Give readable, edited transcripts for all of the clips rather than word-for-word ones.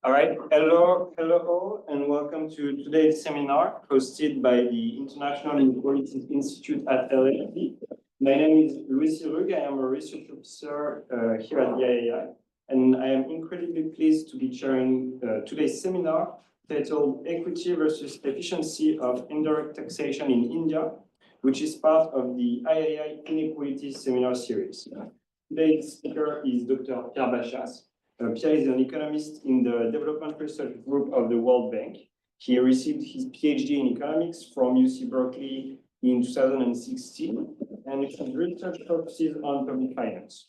All right, hello all, and welcome to today's seminar hosted by the International Inequalities Institute at LSE. My name is Louis Sirug. I am a research officer here at the IAI, and I am incredibly pleased to be chairing today's seminar titled Equity versus Efficiency of Indirect Taxation in India, which is part of the IAI Inequalities Seminar Series. Today's speaker is Dr. Pierre Bachas. Pierre is an economist in the Development Research Group of the World Bank. He received his PhD in economics from UC Berkeley in 2016, and his research focuses on public finance.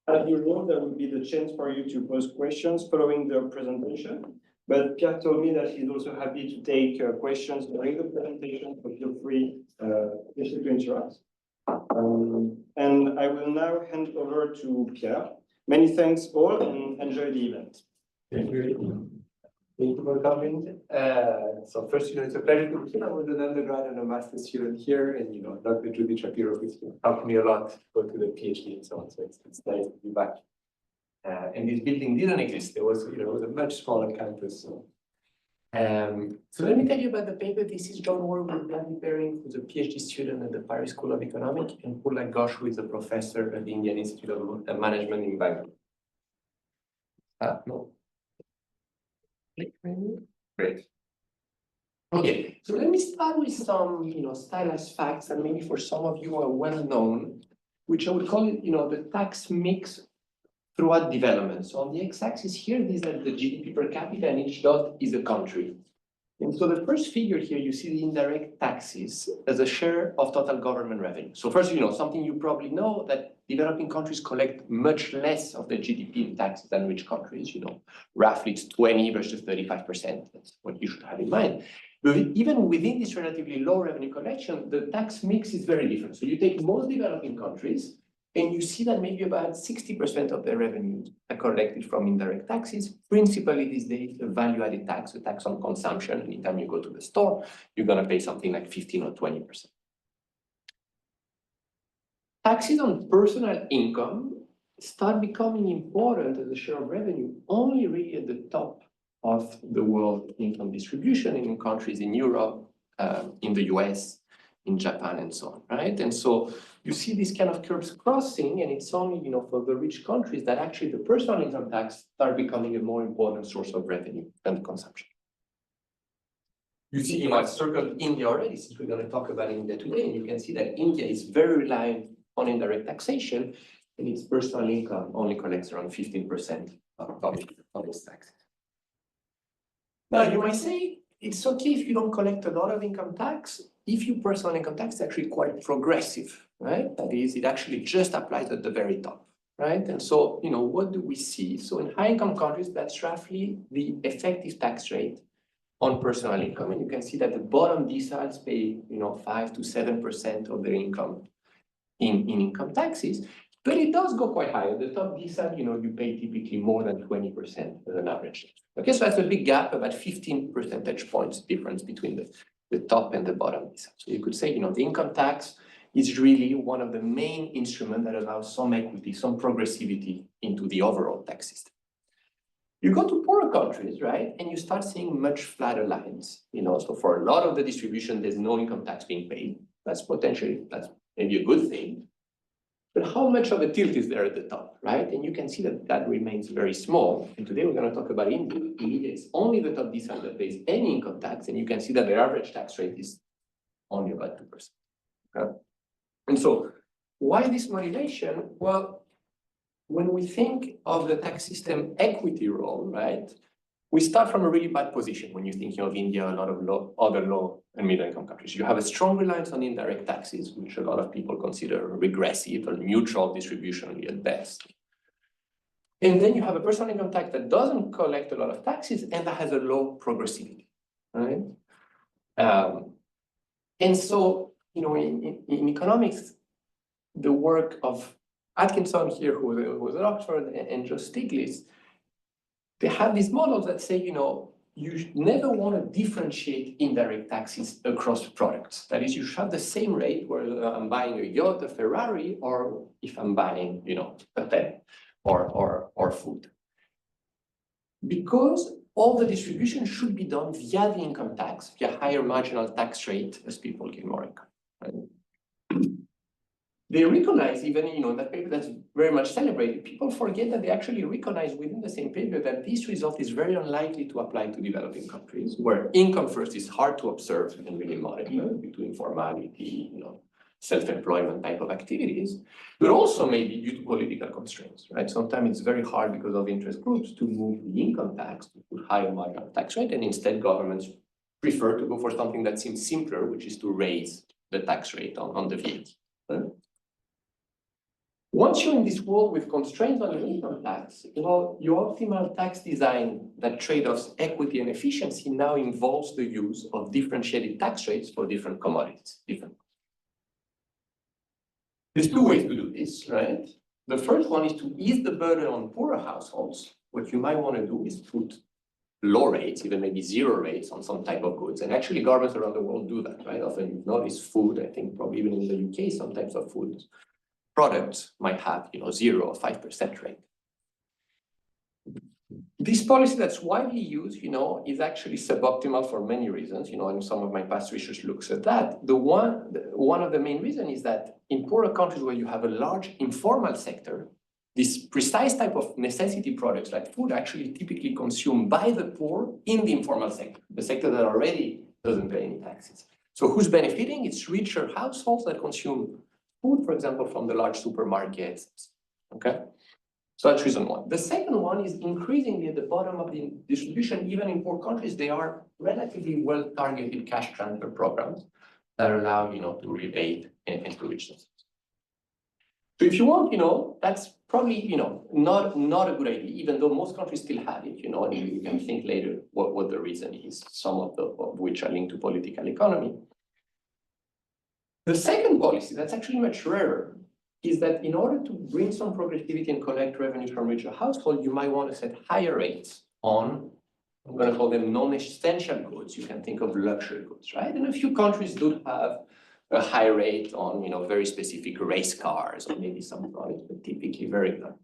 As usual, there will be the chance for you to pose questions following the presentation, but Pierre told me that he's also happy to take questions during the presentation, so feel free to interrupt. And I will now hand over to Pierre. Many thanks all, and enjoy the event. Thank you. Thank you for coming. So first, it's a pleasure to be here. I was an undergrad and a master's student here, and Dr. Judy Shapiro helped me a lot to go to the PhD and so on. So it's nice to be back. And this building didn't exist. There was, it was a much smaller campus. So let me tell you about the paper. This is John Ward with Gladys Bering, who's a PhD student at the Paris School of Economics, and Purla Ghosh, who is a professor at the Indian Institute of Management in Bangalore. No. Great. Okay, so let me start with some, stylized facts, and maybe for some of you are well known, which I would call it, the tax mix throughout development. So on the x-axis here, these are the GDP per capita, and each dot is a country. And so the first figure here, you see the indirect taxes as a share of total government revenue. So first, something you probably know, that developing countries collect much less of the GDP in taxes than rich countries. Roughly it's 20 versus 35%. That's what you should have in mind. But even within this relatively low revenue collection, the tax mix is very different. So you take most developing countries, and you see that maybe about 60% of their revenues are collected from indirect taxes. Principally these days, the value-added tax, a tax on consumption. Anytime you go to the store, you're going to pay something like 15 or 20%. Taxes on personal income start becoming important as a share of revenue only really at the top of the world income distribution in countries in Europe, in the US, in Japan, and so on, right? And so you see these kind of curves crossing, and it's only, for the rich countries that actually the personal income tax start becoming a more important source of revenue than the consumption. You see, I've circled India already, since we're going to talk about India today, and you can see that India is very reliant on indirect taxation, and its personal income only collects around 15% of its taxes. Now, you might say, it's okay if you don't collect a lot of income tax. If your personal income tax is actually quite progressive, right? That is, it actually just applies at the very top, right? And so, what do we see? So in high income countries, that's roughly the effective tax rate on personal income. And you can see that the bottom deciles pay, 5 to 7% of their income in income taxes. But it does go quite high. At the top decile, you pay typically more than 20% as an average. Okay, so that's a big gap, about 15 percentage points difference between the top and the bottom decile. So you could say, the income tax is really one of the main instruments that allows some equity, some progressivity into the overall tax system. You go to poorer countries, right, and you start seeing much flatter lines. So for a lot of the distribution, there's no income tax being paid. That's maybe a good thing. But how much of a tilt is there at the top, right? And you can see that remains very small. And today we're going to talk about India. India is only the top decile that pays any income tax, and you can see that their average tax rate is only about 2%. Okay? And so why this motivation? Well, when we think of the tax system equity role, right, we start from a really bad position when you're thinking of India, a lot of other low and middle income countries. You have a strong reliance on indirect taxes, which a lot of people consider regressive or neutral distributionally at best. And then you have a personal income tax that doesn't collect a lot of taxes and that has a low progressivity, right? And so, in economics, the work of Atkinson here, who was at Oxford, and Joe Stiglitz, they have these models that say, you never want to differentiate indirect taxes across products. That is, you should have the same rate whether I'm buying a yacht, a Ferrari, or if I'm buying, a pen or food. because all the distribution should be done via the income tax, via higher marginal tax rate as people get more income. Right? They recognize, even in that paper that's very much celebrated, people forget that they actually recognize within the same paper that this result is very unlikely to apply to developing countries, where income first is hard to observe and really monitor between formality, self-employment type of activities, but also maybe due to political constraints, right? Sometimes it's very hard because of interest groups to move the income tax to put higher marginal tax rate, and instead governments prefer to go for something that seems simpler, which is to raise the tax rate on the VAT. Right? Once you're in this world with constraints on your income tax, your optimal tax design that trade-offs equity and efficiency now involves the use of differentiated tax rates for different commodities. There's two ways to do this, right? The first one is to ease the burden on poorer households. What you might want to do is put low rates, even maybe zero rates on some type of goods. And actually governments around the world do that, right? Often you've noticed food, I think probably even in the UK, some types of food products might have 0 or 5% rate. This policy that's widely used, is actually suboptimal for many reasons, and some of my past research looks at that. One of the main reasons is that in poorer countries where you have a large informal sector, this precise type of necessity products like food actually typically consumed by the poor in the informal sector, the sector that already doesn't pay any taxes. So who's benefiting? It's richer households that consume food, for example, from the large supermarkets, okay? So that's reason one. The second one is increasingly at the bottom of the distribution, even in poor countries, they are relatively well-targeted cash transfer programs that allow, to rebate and to reach them. So if you want, that's probably, not a good idea, even though most countries still have it, and you can think later what the reason is, some of which are linked to political economy. The second policy, that's actually much rarer, is that in order to bring some progressivity and collect revenue from richer households, you might want to set higher rates on, I'm going to call them non-essential goods. You can think of luxury goods, right? And a few countries do have a high rate on, very specific race cars or maybe some products, but typically very low.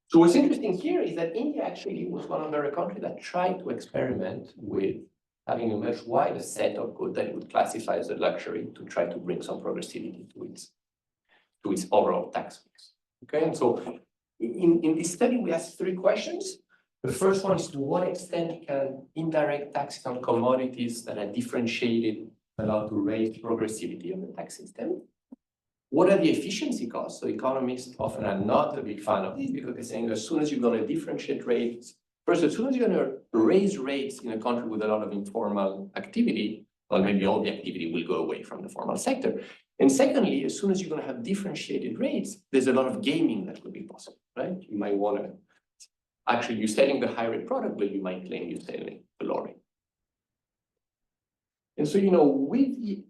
So what's interesting here is that India actually was one of the countries that tried to experiment with having a much wider set of goods that it would classify as a luxury to try to bring some progressivity to its overall tax mix. Okay, and so in this study, we asked 3 questions. The first one is, to what extent can indirect taxes on commodities that are differentiated allow to raise progressivity of the tax system? What are the efficiency costs? So economists often are not a big fan of this because they're saying as soon as you're going to differentiate rates, first, as soon as you're going to raise rates in a country with a lot of informal activity, well, maybe all the activity will go away from the formal sector. And secondly, as soon as you're going to have differentiated rates, there's a lot of gaming that could be possible, right? You might want to, actually, you're selling the high rate product, but you might claim you're selling the low rate. And so, with the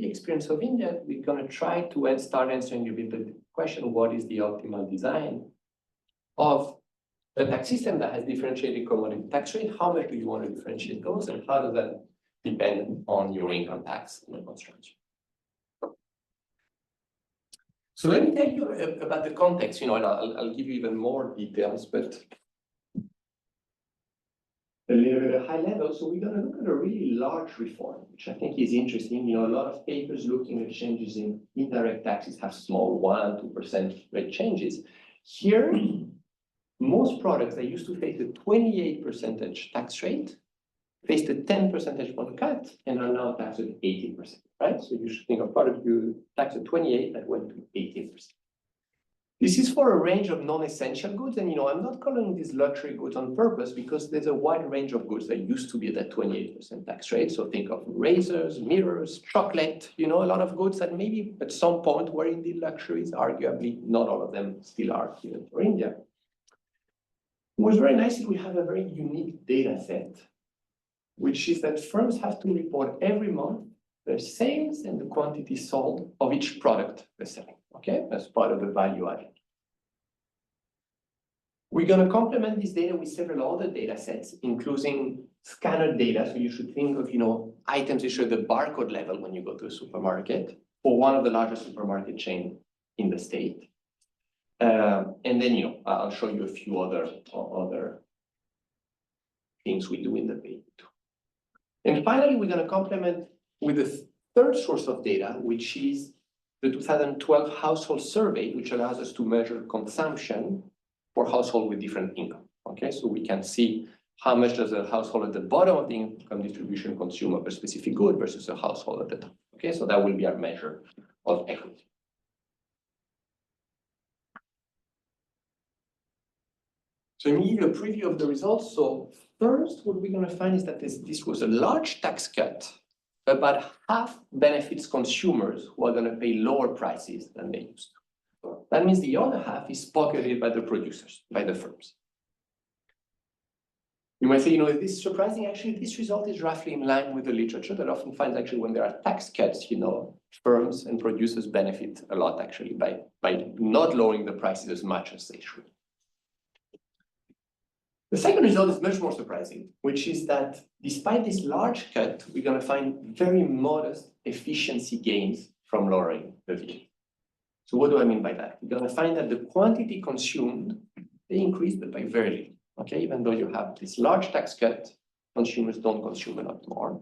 experience of India, we're going to try to start answering a bit the question, what is the optimal design of a tax system that has differentiated commodity tax rate? How much do you want to differentiate those, and how does that depend on your income tax and construction? So let me tell you about the context, and I'll give you even more details, but a little bit at a high level. So we're going to look at a really large reform, which I think is interesting. A lot of papers looking at changes in indirect taxes have small 1-2% rate changes. Here, most products that used to face a 28% tax rate faced a 10 percentage point cut and are now taxed at 18%, right? So you should think of products you tax at 28 that went to 18%. This is for a range of non-essential goods, and I'm not calling these luxury goods on purpose because there's a wide range of goods that used to be at that 28% tax rate. So think of razors, mirrors, chocolate, a lot of goods that maybe at some point were indeed luxuries. Arguably, not all of them still are even for India. What's very nice is we have a very unique data set, which is that firms have to report every month their sales and the quantity sold of each product they're selling, okay? As part of the value added. We're going to complement this data with several other data sets, including scanner data. So you should think of, items issued at the barcode level when you go to a supermarket, or one of the largest supermarket chains in the state. And then, I'll show you a few other things we do in the paper too. And finally, we're going to complement with a third source of data, which is the 2012 household survey, which allows us to measure consumption for households with different income. Okay, so we can see how much does a household at the bottom of the income distribution consume of a specific good versus a household at the top. Okay, so that will be our measure of equity. So let me give you a preview of the results. So first, what we're going to find is that this was a large tax cut. About half benefits consumers who are going to pay lower prices than they used to. That means the other half is pocketed by the producers, by the firms. You might say, is this surprising? Actually, this result is roughly in line with the literature that often finds actually when there are tax cuts, firms and producers benefit a lot actually by not lowering the prices as much as they should. The second result is much more surprising, which is that despite this large cut, we're going to find very modest efficiency gains from lowering the VAT. So what do I mean by that? We're going to find that the quantity consumed, they increase, but by very little. Okay, even though you have this large tax cut, consumers don't consume a lot more.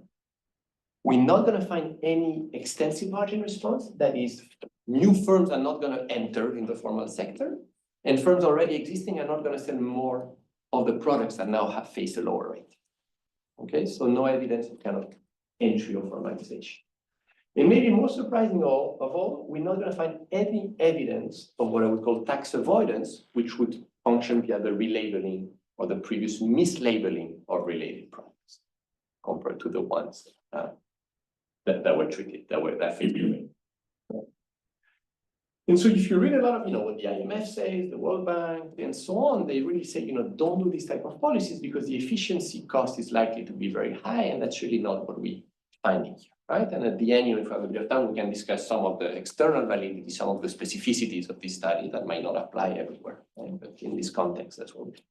We're not going to find any extensive margin response. That is, new firms are not going to enter in the formal sector, and firms already existing are not going to sell more of the products that now have faced a lower rate. Okay, so no evidence of kind of entry or formalization. And maybe more surprising of all, we're not going to find any evidence of what I would call tax avoidance, which would function via the relabeling or the previous mislabeling of related products compared to the ones that were treated, that figured. And so if you read a lot of, what the IMF says, the World Bank, and so on, they really say, don't do these type of policies because the efficiency cost is likely to be very high, and that's really not what we finding here, right? And at the end, if we have a bit of time, we can discuss some of the external validity, some of the specificities of this study that might not apply everywhere, right? But in this context, that's what we do.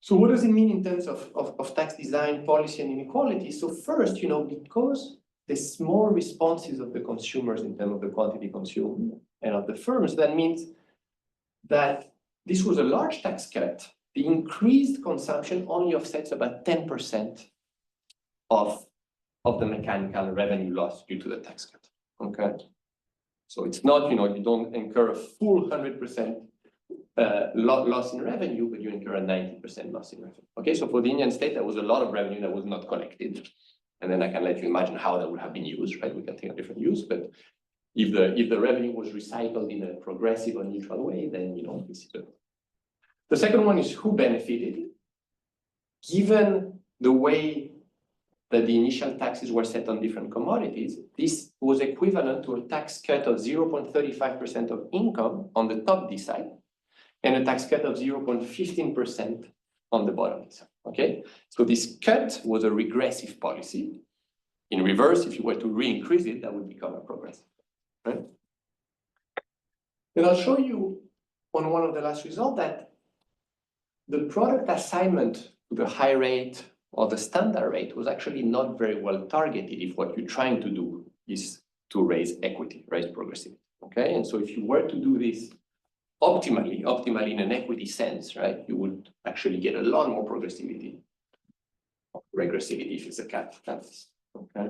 So what does it mean in terms of tax design, policy, and inequality? So first, because the small responses of the consumers in terms of the quantity consumed and of the firms, that means that this was a large tax cut. The increased consumption only offsets about 10% of the mechanical revenue loss due to the tax cut, okay? So it's not, you don't incur a full 100% loss in revenue, but you incur a 90% loss in revenue, okay? So for the Indian state, there was a lot of revenue that was not collected. And then I can let you imagine how that would have been used, right? We can think of different use, but if the revenue was recycled in a progressive or neutral way, then this is it. The second one is who benefited. Given the way that the initial taxes were set on different commodities, this was equivalent to a tax cut of 0.35% of income on the top decile and a tax cut of 0.15% on the bottom decile. Okay, so this cut was a regressive policy. In reverse, if you were to re-increase it, that would become a progressive, right? And I'll show you on one of the last results that the product assignment to the high rate or the standard rate was actually not very well targeted if what you're trying to do is to raise equity, raise progressivity, okay? And so if you were to do this optimally in an equity sense, right, you would actually get a lot more progressivity, regressivity if it's a cut, okay?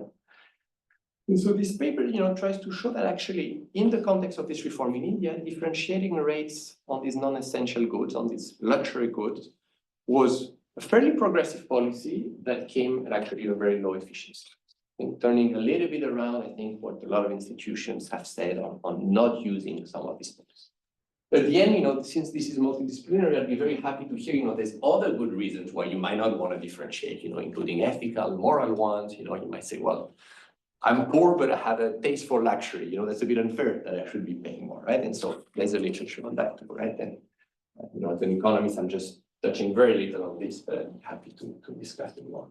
And so this paper, tries to show that actually in the context of this reform in India, differentiating rates on these non-essential goods, on these luxury goods, was a fairly progressive policy that came at actually a very low efficiency. And turning a little bit around, I think, what a lot of institutions have said on not using some of these policies. At the end, since this is multidisciplinary, I'd be very happy to hear, there's other good reasons why you might not want to differentiate, including ethical, moral ones. You might say, well, I'm poor, but I have a taste for luxury. That's a bit unfair that I should be paying more, right? And so there's a literature on that too, right? And, as an economist, I'm just touching very little on this, but I'm happy to discuss it more.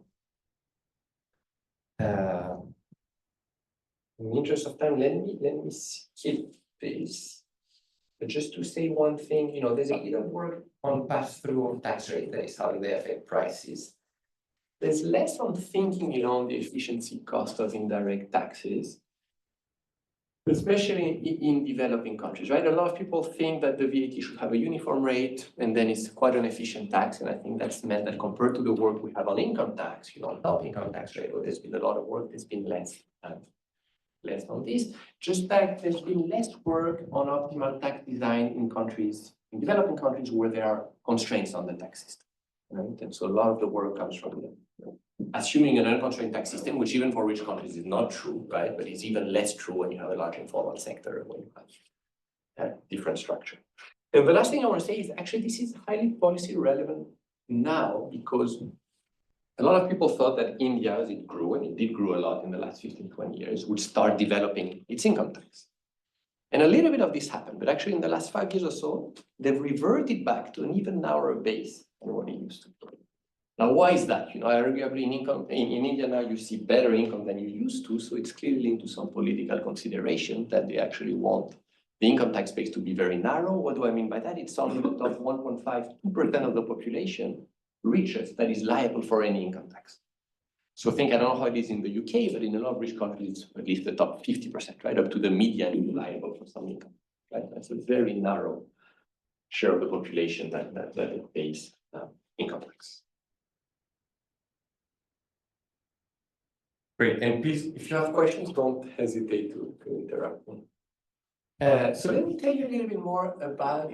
In the interest of time, let me skip this. But just to say one thing, there's a bit of work on pass-through of tax rate, that is how they affect prices. There's less on thinking, on the efficiency cost of indirect taxes. especially in developing countries, right? A lot of people think that the VAT should have a uniform rate, and then it's quite an efficient tax. And I think that's meant that compared to the work we have on income tax, top income tax rate, where there's been a lot of work, there's been less on this. Just that there's been less work on optimal tax design in countries, in developing countries where there are constraints on the tax system, right? And so a lot of the work comes from assuming an unconstrained tax system, which even for rich countries is not true, right? But it's even less true when you have a large informal sector, when you have a different structure. And the last thing I want to say is actually this is highly policy relevant now, because a lot of people thought that India, as it grew, and it did grow a lot in the last 15, 20 years, would start developing its income tax. And a little bit of this happened, but actually in the last 5 years or so, they've reverted back to an even narrower base than what it used to be. Now, why is that? Arguably in India now you see better income than you used to, so it's clearly linked to some political consideration that they actually want the income tax base to be very narrow. What do I mean by that? It's only the top 1.5% of the population reaches that is liable for any income tax. So I don't know how it is in the UK, but in a lot of rich countries, at least the top 50%, right, up to the median is liable for some income, right? That's a very narrow share of the population that it pays income tax. Great, and please, if you have questions, don't hesitate to interrupt me. So let me tell you a little bit more about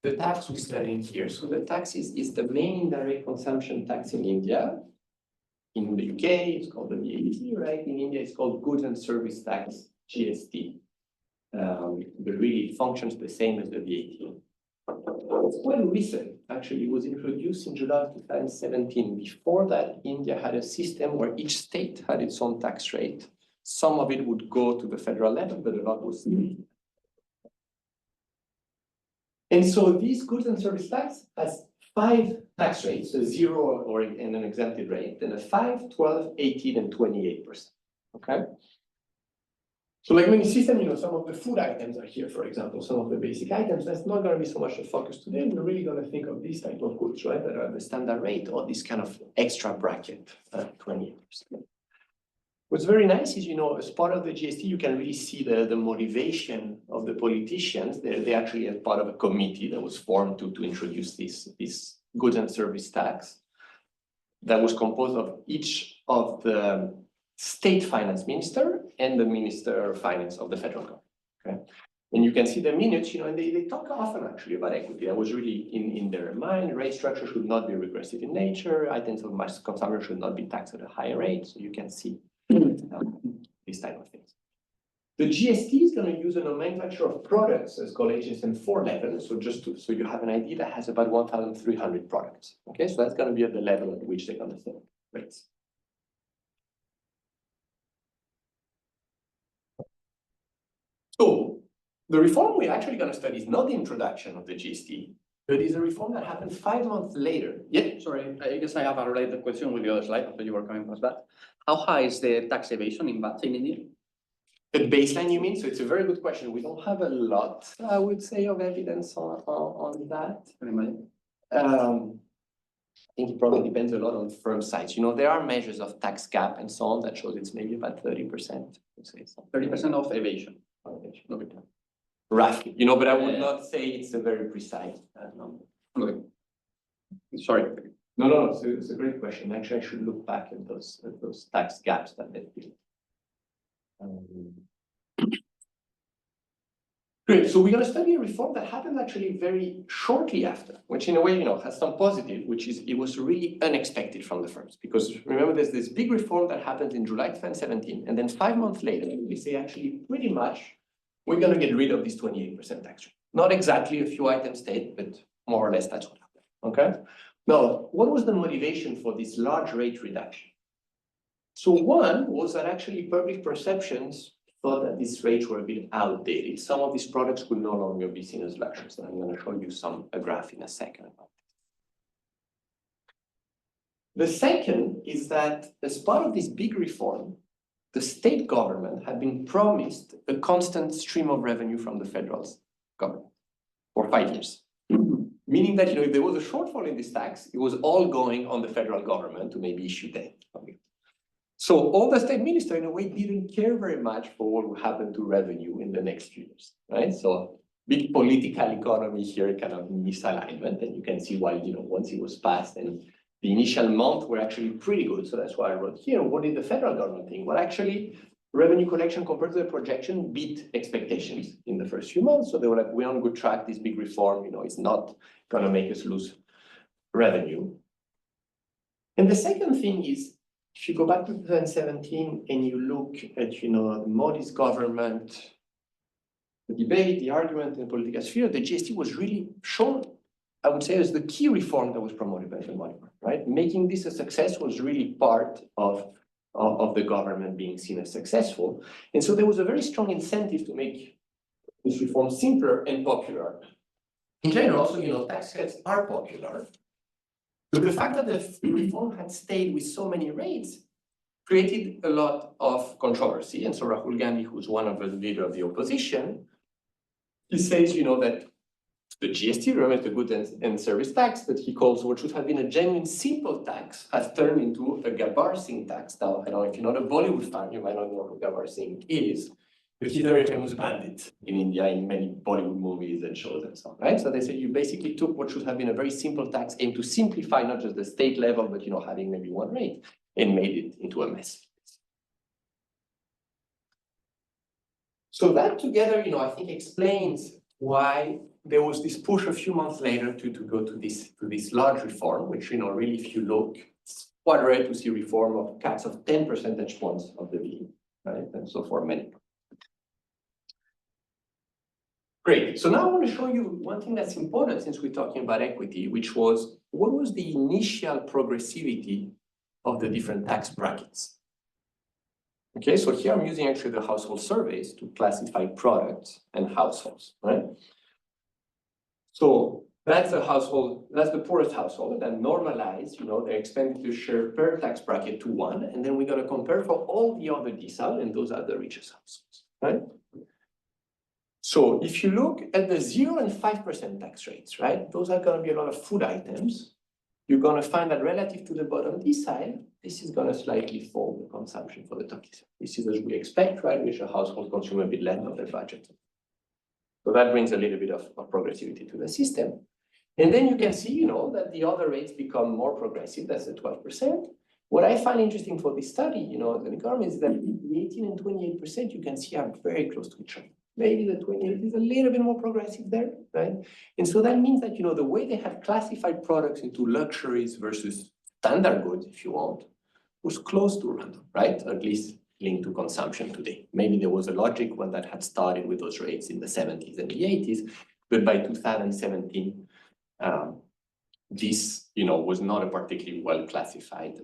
the tax we study here. So the tax is the main indirect consumption tax in India. In the UK, it's called the VAT, right? In India, it's called Goods and Service Tax, GST. But really, it functions the same as the VAT. It's quite recent, actually. It was introduced in July of 2017. Before that, India had a system where each state had its own tax rate. Some of it would go to the federal level, but a lot was state. And so these goods and service tax has 5 tax rates, a 0 and an exempted rate, and a 5, 12, 18, and 28%. Okay? So like many systems, some of the food items are here, for example, some of the basic items. That's not going to be so much the focus today. We're really going to think of these type of goods, right, that are the standard rate or this kind of extra bracket, 28%. What's very nice is, as part of the GST, you can really see the motivation of the politicians. They actually, as part of a committee that was formed to introduce this goods and service tax that was composed of each of the state finance minister and the minister of finance of the federal government. Okay, and you can see the minutes, and they talk often actually about equity. That was really in their mind. Rate structure should not be regressive in nature. Items of mass consumption should not be taxed at a higher rate. So you can see these type of things. The GST is going to use a nomenclature of products that's called HSN 411. So so you have an idea, that has about 1,300 products. Okay, so that's going to be at the level at which they're going to set rates. So the reform we're actually going to study is not the introduction of the GST, but is a reform that happened 5 months later. Yeah. Sorry, I guess I have a related question with the other slide after you were coming past that. How high is the tax evasion in VAT in India? The baseline, you mean? So it's a very good question. We don't have a lot, I would say, of evidence on that. I think it probably depends a lot on firm size. There are measures of tax gap and so on that shows it's maybe about 30%. 30% of evasion. Roughly, but I would not say it's a very precise number. Okay. Sorry. No, it's a great question. Actually, I should look back at those tax gaps that they give. Great. So we're going to study a reform that happened actually very shortly after, which in a way, has some positive, which is it was really unexpected from the first. Because remember, there's this big reform that happened in July 2017, and then 5 months later, we say actually pretty much we're going to get rid of this 28% tax rate. Not exactly a few items stayed, but more or less that's what happened. Okay. Now, what was the motivation for this large rate reduction? So one was that actually public perceptions thought that these rates were a bit outdated. Some of these products could no longer be seen as luxuries. And I'm going to show you a graph in a second about this. The second is that as part of this big reform, the state government had been promised a constant stream of revenue from the federal government for 5 years. Meaning that, if there was a shortfall in this tax, it was all going on the federal government to maybe issue debt. So all the state minister in a way didn't care very much for what would happen to revenue in the next few years, right? So big political economy here, kind of misalignment, and you can see why, once it was passed and the initial months were actually pretty good. So that's why I wrote here, what did the federal government think? Well, actually, revenue collection compared to the projection beat expectations in the first few months. So they were like, we're on good track, this big reform, it's not gonna make us lose revenue. And the second thing is, if you go back to 2017 and you look at, the Modi's government, the debate, the argument in the political sphere, the GST was really shown, I would say, as the key reform that was promoted by the Modi, right? Making this a success was really part of the government being seen as successful. And so there was a very strong incentive to make this reform simpler and popular. In general, also, tax cuts are popular. But the fact that the reform had stayed with so many rates created a lot of controversy. And so Rahul Gandhi, who's one of the leaders of the opposition, he says, that the GST, remember the goods and service tax that he calls what should have been a genuine simple tax has turned into a Gabbar Singh tax. Now, I don't know if you're not a Bollywood fan, you might not know who Gabbar Singh is, but he's a very famous bandit in India in many Bollywood movies and shows and so on, right? So they say you basically took what should have been a very simple tax, aimed to simplify not just the state level, but having maybe one rate, and made it into a mess. So that together, I think explains why there was this push a few months later to go to this large reform, which, really, if you look, it's quite rare to see reform of cuts of 10 percentage points of the VAT, right? And so for many. Great. So now I want to show you one thing that's important since we're talking about equity, which was what was the initial progressivity of the different tax brackets. Okay, so here I'm using actually the household surveys to classify products and households, right? So that's a household, that's the poorest household, and normalize, their expenditure per tax bracket to 1, and then we're going to compare for all the other decile, and those are the richest households, right? So if you look at the 0 and 5% tax rates, right, those are going to be a lot of food items. You're going to find that relative to the bottom decile, this is going to slightly fall the consumption for the top decile. This is as we expect, right, which a household consume a bit less of their budget. So that brings a little bit of progressivity to the system. And then you can see, that the other rates become more progressive, that's the 12%. What I find interesting for this study, the economy is that the 18 and 28% you can see are very close to each other. Maybe the 28 is a little bit more progressive there, right? And so that means that, the way they have classified products into luxuries versus standard goods, if you want, was close to random, right? At least linked to consumption today. Maybe there was a logic when that had started with those rates in the 70s and the 80s, but by 2017, this, was not a particularly well classified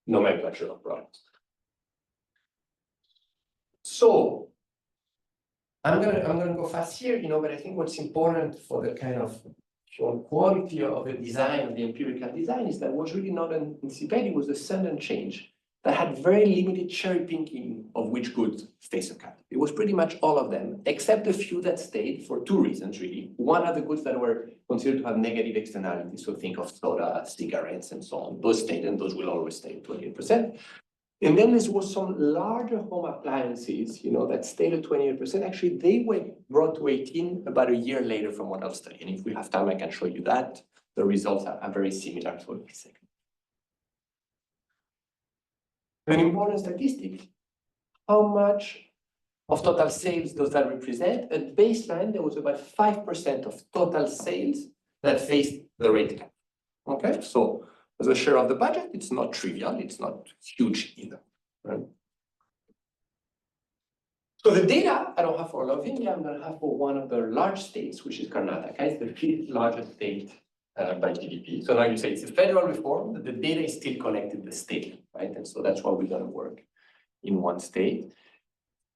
nomenclature of products. So I'm gonna go fast here, but I think what's important for the kind of quality of the design, of the empirical design, is that what's really not anticipated was the sudden change that had very limited cherry picking of which goods face a cut. It was pretty much all of them, except a few that stayed for two reasons, really. One are the goods that were considered to have negative externalities, so think of soda, cigarettes, and so on. Those stayed, and those will always stay at 28%. And then there was some larger home appliances, that stayed at 28%. Actually, they were brought to 18 about a year later from what I'll study. And if we have time, I can show you that. The results are very similar for this second. An important statistic, how much of total sales does that represent? At baseline, there was about 5% of total sales that faced the rate cap. Okay, so as a share of the budget, it's not trivial, it's not huge either, right? So the data I don't have for all of India, I'm going to have for one of the large states, which is Karnataka. It's the 5th largest state by GDP. So now you say it's a federal reform, but the data is still collected at the state, right? And so that's why we're going to work in one state.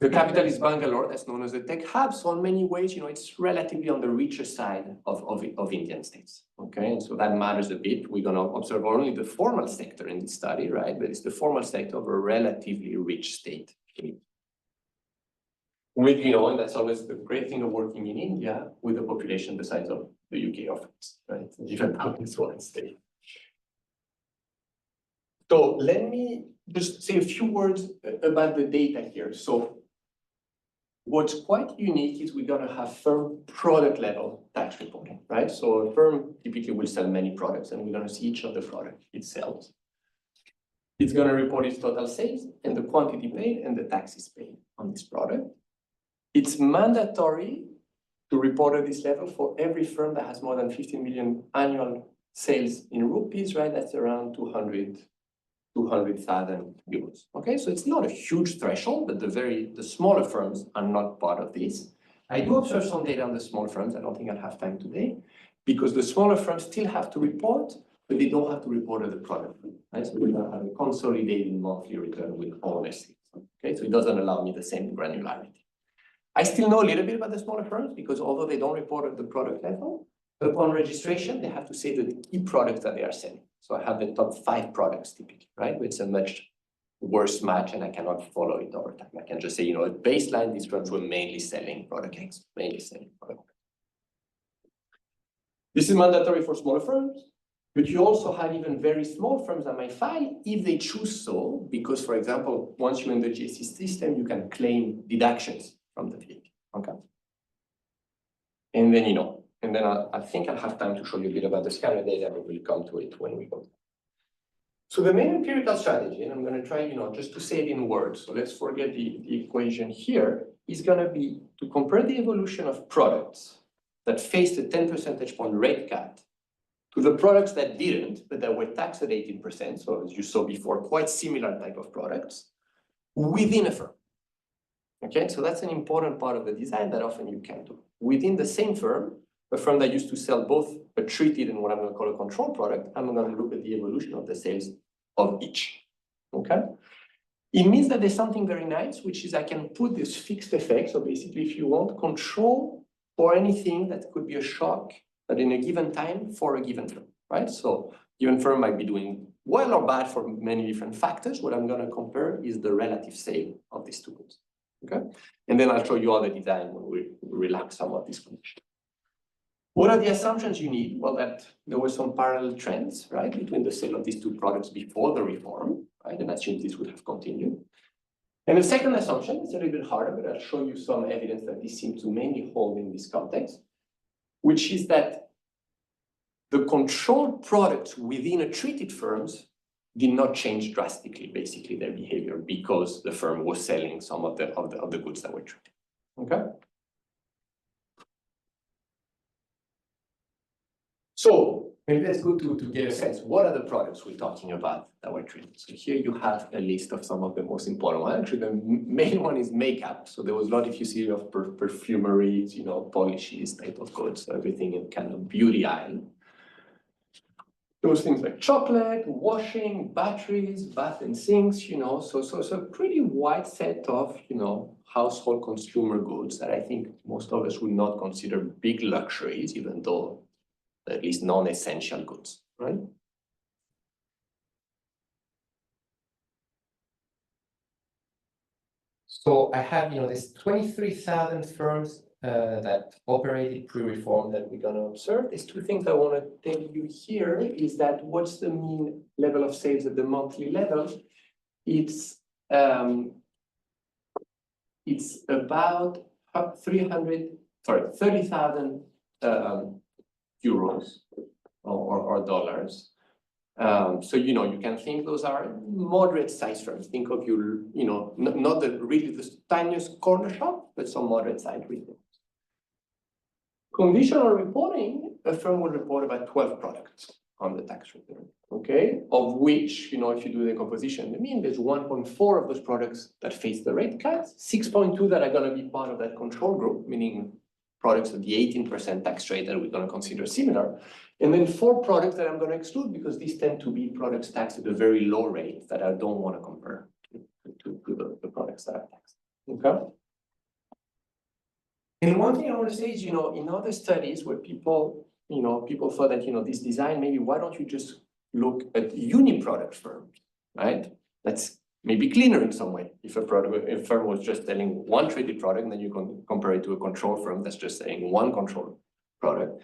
The capital is Bangalore, that's known as the tech hub. So in many ways, it's relatively on the richer side of Indian states, okay? And so that matters a bit. We're going to observe only the formal sector in this study, right? But it's the formal sector of a relatively rich state. With, and that's always the great thing of working in India with a population the size of the UK of France, right? Even though it's one state. So let me just say a few words about the data here. So what's quite unique is we're gonna have firm product level tax reporting, right? So a firm typically will sell many products and we're gonna see each of the products it sells. It's gonna report its total sales and the quantity paid and the taxes paid on this product. It's mandatory to report at this level for every firm that has more than 15 million annual sales in rupees, right? That's around 200,000 euros. Okay, so it's not a huge threshold, but the smaller firms are not part of this. I do observe some data on the small firms. I don't think I'll have time today, because the smaller firms still have to report, but they don't have to report at the product, right? So we're gonna have a consolidated monthly return with all their sales. Okay, so it doesn't allow me the same granularity. I still know a little bit about the smaller firms because although they don't report at the product level, upon registration, they have to say the key products that they are selling. So I have the top 5 products typically, right? It's a much worse match and I cannot follow it over time. I can just say, at baseline, these firms were mainly selling product X, mainly selling product Y. This is mandatory for smaller firms, but you also have even very small firms that might file if they choose so, because for example, once you're in the GST system, you can claim deductions from the VAT, okay? And then, and then I think I'll have time to show you a bit about the scanner data, but we'll come to it when we go. So the main empirical strategy, and I'm going to try, just to say it in words, so let's forget the equation here, is going to be to compare the evolution of products that faced a 10 percentage point rate cut to the products that didn't, but that were taxed at 18%, so as you saw before, quite similar type of products, within a firm. Okay, so that's an important part of the design that often you can do. Within the same firm, a firm that used to sell both a treated and what I'm going to call a control product, I'm going to look at the evolution of the sales of each. Okay? It means that there's something very nice, which is I can put this fixed effect. So basically, if you want control for anything that could be a shock at in a given time for a given firm, right? So given firm might be doing well or bad for many different factors. What I'm going to compare is the relative sale of these two goods. Okay, and then I'll show you all the design when we relax some of these conditions. What are the assumptions you need? Well, that there were some parallel trends, right, between the sale of these two products before the reform, right, and assume this would have continued. And the second assumption is a little bit harder, but I'll show you some evidence that this seems to mainly hold in this context, which is that the controlled products within a treated firms did not change drastically, basically, their behavior because the firm was selling some of the goods that were treated. Okay. So maybe let's go to get a sense. What are the products we're talking about that were treated? So here you have a list of some of the most important ones. Actually, the main one is makeup. So there was a lot, if you see, of perfumery, polishes, type of goods, so everything in kind of beauty aisle. Those things like chocolate, washing, batteries, bath and sinks, so it's a pretty wide set of, household consumer goods that I think most of us would not consider big luxuries, even though at least non-essential goods, right? So I have, there's 23,000 firms that operated pre-reform that we're going to observe. There's two things I want to tell you here is that what's the mean level of sales at the monthly level? It's about 30,000 euros or dollars. So, you can think those are moderate size firms. Think of not really the tiniest corner shop, but some moderate size retail. Conditional reporting, a firm will report about 12 products on the tax return, okay? Of which, if you do the composition, there's 1.4 of those products that face the rate cuts, 6.2 that are going to be part of that control group, meaning products at the 18% tax rate that we're going to consider similar. And then 4 products that I'm going to exclude because these tend to be products taxed at a very low rate that I don't want to compare to the products that are taxed, okay? And one thing I want to say is, in other studies where people thought that, this design, maybe why don't you just look at uni-product firms, right? That's maybe cleaner in some way. If a firm was just selling one traded product, and then you can compare it to a control firm that's just selling one control product.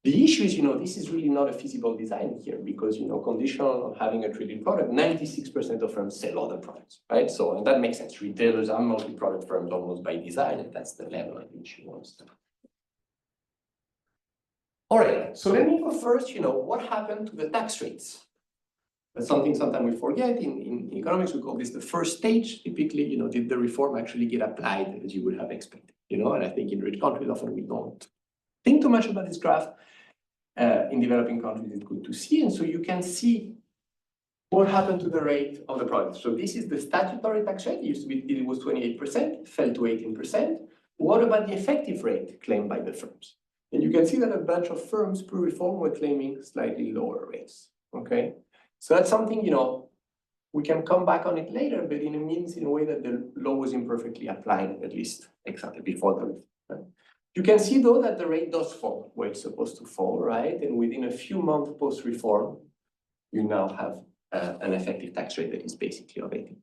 The issue is, this is really not a feasible design here because, conditional on having a traded product, 96% of firms sell other products, right? So, and that makes sense. Retailers are multi-product firms almost by design, and that's the level at which you want to start. All right, so let me go first, what happened to the tax rates? That's something sometimes we forget. In economics, we call this the first stage. Typically, did the reform actually get applied as you would have expected? And I think in rich countries, often we don't think too much about this graph. In developing countries, it's good to see. And so you can see what happened to the rate of the product. So this is the statutory tax rate. It was 28%, fell to 18%. What about the effective rate claimed by the firms? And you can see that a bunch of firms pre-reform were claiming slightly lower rates, okay? So that's something, we can come back on it later, but it means in a way that the law was imperfectly applied, at least exactly before the reform. Right? You can see, though, that the rate does fall where it's supposed to fall, right? And within a few months post-reform, you now have an effective tax rate that is basically of 18%.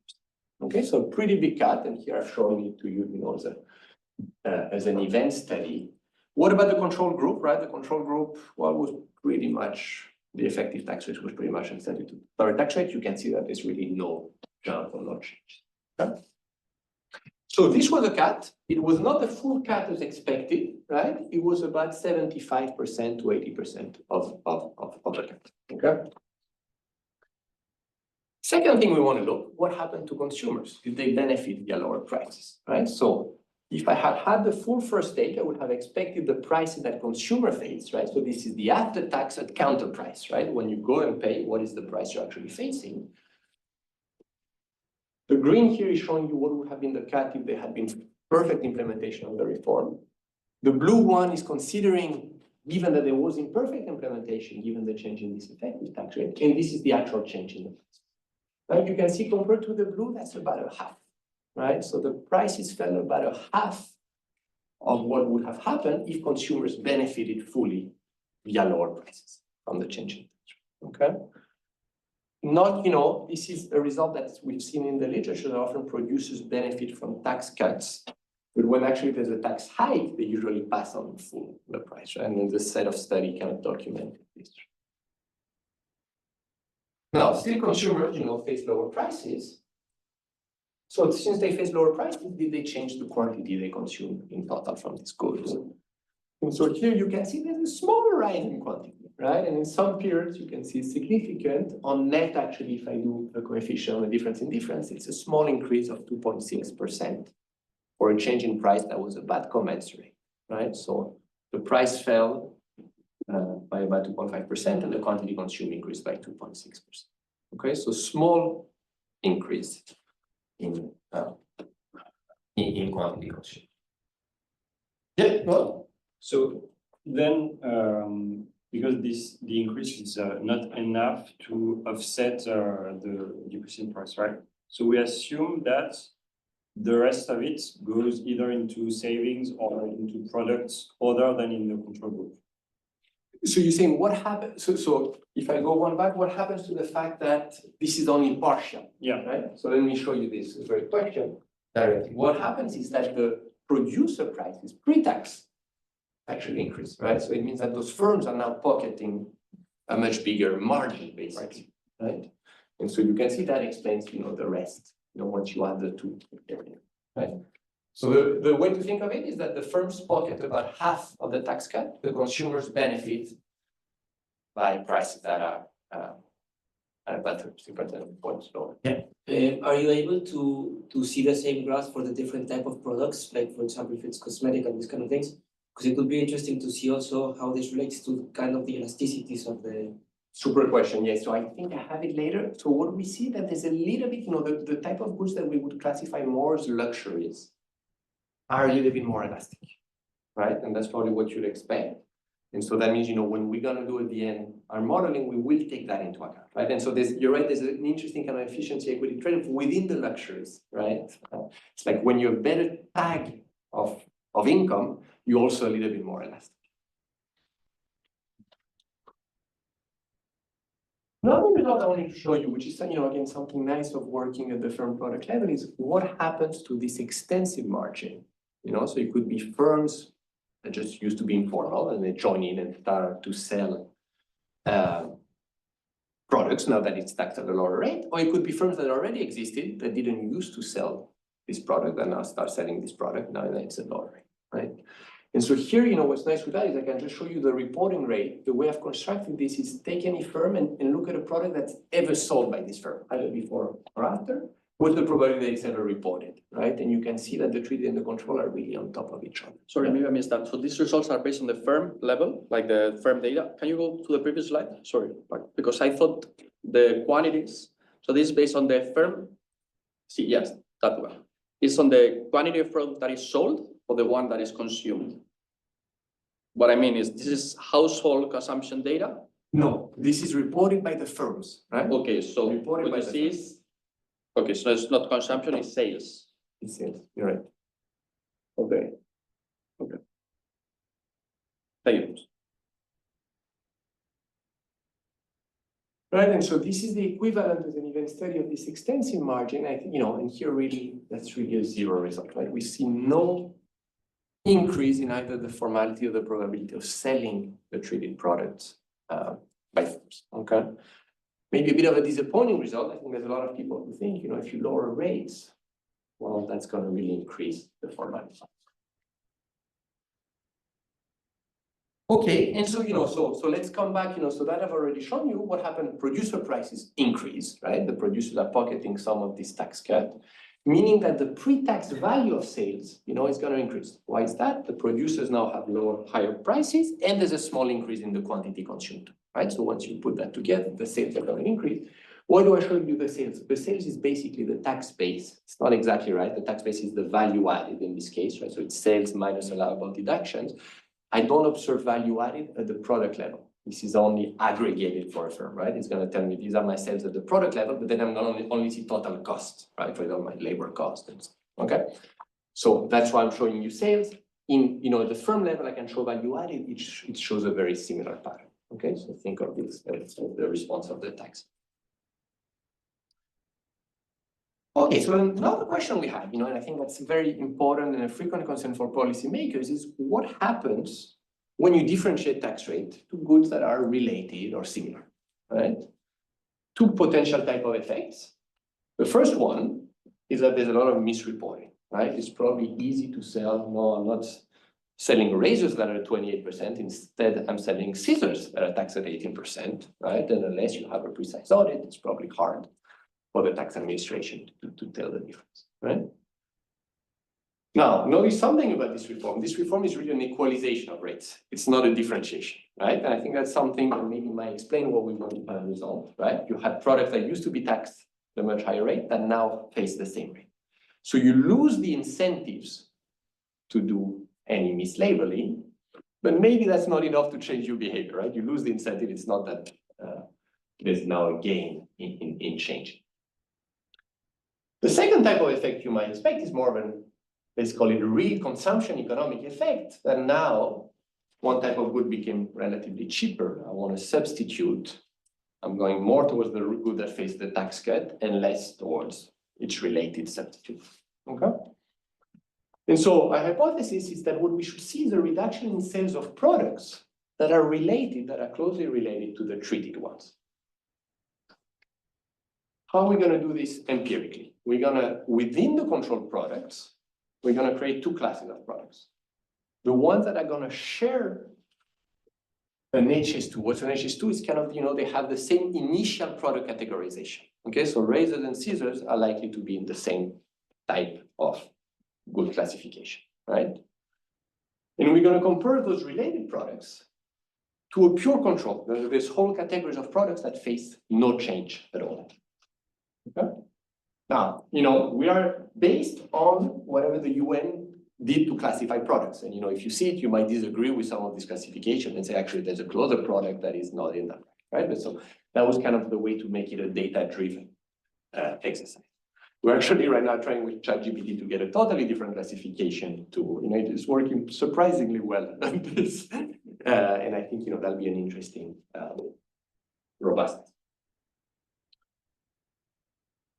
Okay, so pretty big cut, and here I've shown it to you, as an event study. What about the control group, right? The control group, well, was pretty much, the effective tax rate was pretty much extended to the tax rate. You can see that there's really no jump or no change. Okay? So this was a cut. It was not a full cut as expected, right? It was about 75% to 80% of the cut, okay? Second thing we want to look, what happened to consumers? Did they benefit via lower prices, right? So if I had had the full first stage, I would have expected the prices that consumer face, right? So this is the after-tax at counter price, right? When you go and pay, what is the price you're actually facing? The green here is showing you what would have been the cut if there had been perfect implementation of the reform. The blue one is considering, given that there was imperfect implementation, given the change in this effective tax rate, and this is the actual change in the price. Right? You can see compared to the blue, that's about a half, right? So the prices fell about a half of what would have happened if consumers benefited fully via lower prices from the change in tax rate, okay? Not, this is a result that we've seen in the literature that often producers benefit from tax cuts, but when actually there's a tax hike, they usually pass on full the price, right? And then the set of study kind of documented this. Now, still consumers, face lower prices. So since they face lower prices, did they change the quantity they consume in total from these goods? And so here you can see there's a small rise in quantity, right? And in some periods, you can see significant. On net, actually, if I do a coefficient, a difference in difference, it's a small increase of 2.6% for a change in price that was about commensurate, right? So the price fell by about 2.5%, and the quantity consumed increased by 2.6%. Okay, so small increase in quantity consumed. Yeah, well. So then, because the increase is not enough to offset the decrease in price, right? So we assume that the rest of it goes either into savings or into products other than in the control group. So you're saying what happens? So if I go one back, what happens to the fact that this is only partial? Yeah. Right. So let me show you this very question directly. What happens is that the producer prices pre-tax actually increase, right? So it means that those firms are now pocketing a much bigger margin, basically, right? And so you can see that explains, the rest, once you add the two, right? So the way to think of it is that the firms pocket about half of the tax cut, the consumers benefit by prices that are about 30% points lower. Yeah. Are you able to see the same graph for the different type of products, like for example, if it's cosmetic and these kind of things? Because it would be interesting to see also how this relates to kind of the elasticities of the. Super question, yes. So I think I have it later. So what we see that there's a little bit, the type of goods that we would classify more as luxuries are a little bit more elastic, right? And that's probably what you'd expect. And so that means, when we're gonna do at the end our modeling, we will take that into account, right? And so you're right, there's an interesting kind of efficiency equity trade-off within the luxuries, right? It's like when you're better tag of income, you're also a little bit more elastic. Another result I wanted to show you, which is, again, something nice of working at the firm product level, is what happens to this extensive margin. So it could be firms that just used to be informal and they join in and start to sell products now that it's taxed at a lower rate, or it could be firms that already existed that didn't used to sell this product and now start selling this product now that it's a lower rate, right? And so here, what's nice with that is I can just show you the reporting rate. The way I've constructed this is take any firm and look at a product that's ever sold by this firm, either before or after. What's the probability that it's ever reported, right? And you can see that the treaty and the control are really on top of each other. Sorry, maybe I missed that. So these results are based on the firm level, like the firm data. Can you go to the previous slide? Sorry, because I thought the quantities. So this is based on the firm. See, yes, that one. It's on the quantity of product that is sold or the one that is consumed. What I mean is this is household consumption data. No, this is reported by the firms, right? Okay, so Reported what by you the see is, okay, so it's not consumption, it's sales. It's sales, you're right. Okay. Okay. Thank you. Right, and so this is the equivalent as an event study of this extensive margin. I think, and here really, that's really a zero result, right? We see no increase in either the formality or the probability of selling the treated products by firms, okay? Maybe a bit of a disappointing result. I think there's a lot of people who think, if you lower rates, well, that's going to really increase the formality. Okay, and so, so let's come back, so that I've already shown you what happened. Producer prices increase, right? The producers are pocketing some of this tax cut, meaning that the pre-tax value of sales, is going to increase. Why is that? The producers now have higher prices, and there's a small increase in the quantity consumed, right? So once you put that together, the sales are going to increase. Why do I show you the sales? The sales is basically the tax base. It's not exactly right. The tax base is the value added in this case, right? So it's sales minus allowable deductions. I don't observe value added at the product level. This is only aggregated for a firm, right? It's going to tell me these are my sales at the product level, but then I'm going to only see total cost, right? For example, my labor cost and so on, okay? So that's why I'm showing you sales. In, at the firm level, I can show value added. It shows a very similar pattern, okay? So think of this as the response of the tax. Okay, so another question we have, and I think that's very important and a frequent concern for policymakers is what happens when you differentiate tax rate to goods that are related or similar, right? Two potential type of effects. The first one is that there's a lot of misreporting, right? It's probably easy to sell, no, I'm not selling razors that are at 28%. Instead, I'm selling scissors that are taxed at 18%, right? And unless you have a precise audit, it's probably hard for the tax administration to tell the difference, right? Now, notice something about this reform. This reform is really an equalization of rates. It's not a differentiation, right? And I think that's something that maybe might explain what we want to have resolved, right? You had products that used to be taxed at a much higher rate that now face the same rate. So you lose the incentives to do any mislabeling, but maybe that's not enough to change your behavior, right? You lose the incentive. It's not that there's now a gain in change. The second type of effect you might expect is more of an, let's call it a real consumption economic effect, that now one type of good became relatively cheaper. I want to substitute. I'm going more towards the good that faced the tax cut and less towards its related substitute, okay? And so our hypothesis is that what we should see is a reduction in sales of products that are related, that are closely related to the treated ones. How are we going to do this empirically? We're going to, within the controlled products, we're going to create two classes of products. The ones that are going to share an HS2. What's an HS2 is kind of, they have the same initial product categorization. Okay, so razors and scissors are likely to be in the same type of good classification, right? And we're going to compare those related products to a pure control. There's whole categories of products that face no change at all. Okay? Now, we are based on whatever the UN did to classify products. And, if you see it, you might disagree with some of this classification and say, actually, there's a closer product that is not in that, right? But so that was kind of the way to make it a data-driven exercise. We're actually right now trying with ChatGPT to get a totally different classification to, it is working surprisingly well on this. And I think, that'll be an interesting robustness.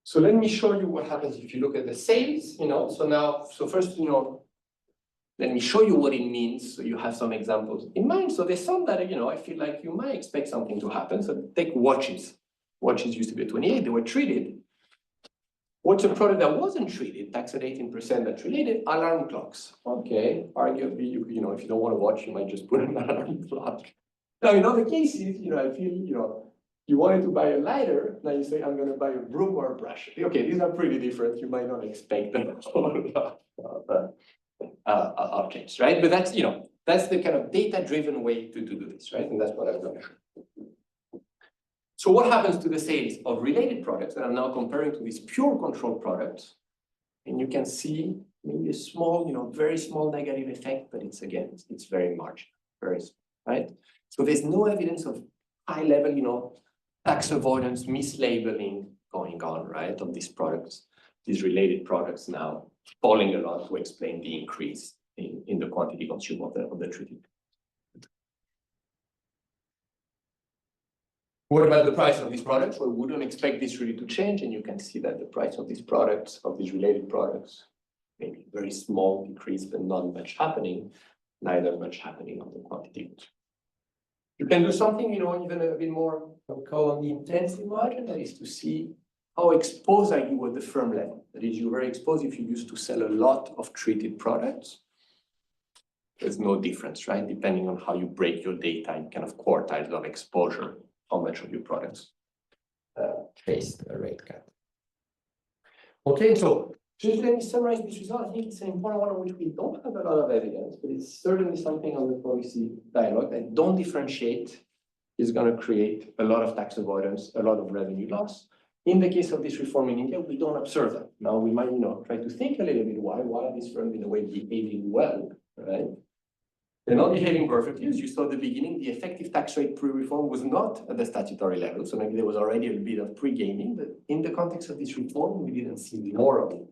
So let me show you what happens if you look at the sales, so first, let me show you what it means so you have some examples in mind. So there's some that, I feel like you might expect something to happen. So take watches. Watches used to be 28, they were treated. What's a product that wasn't treated, taxed at 18% that's related? Alarm clocks. Okay, arguably, if you don't want to watch, you might just put an alarm clock. Now, in other cases, I feel, you wanted to buy a lighter, now you say, I'm going to buy a broom or a brush. Okay, these are pretty different. You might not expect them of change, right? But that's, that's the kind of data-driven way to do this, right? And that's what I'm going to show. So what happens to the sales of related products that I'm now comparing to these pure control products? And you can see maybe a small, very small negative effect, but it's very marginal, very small, right? So there's no evidence of high level, tax avoidance, mislabeling going on, right, of these products, these related products now falling a lot to explain the increase in the quantity consumed of the treated. What about the price of these products? Well, we wouldn't expect this really to change, and you can see that the price of these products, of these related products, maybe very small decrease, but not much happening, neither much happening on the quantity. You can do something, even a bit more, we call on the intensity margin, that is to see how exposed are you at the firm level. That is, you're very exposed if you used to sell a lot of treated products. There's no difference, right? Depending on how you break your data in kind of quartiles of exposure, how much of your products face a rate cut. Okay, so just let me summarize this result. I think it's an important one on which we don't have a lot of evidence, but it's certainly something on the policy dialogue that don't differentiate is going to create a lot of tax avoidance, a lot of revenue loss. In the case of this reform in India, we don't observe that. Now we might, try to think a little bit why are these firms in a way behaving well, right? They're not behaving perfectly. As you saw at the beginning, the effective tax rate pre-reform was not at the statutory level. So maybe there was already a bit of pre-gaming, but in the context of this reform, we didn't see more of it.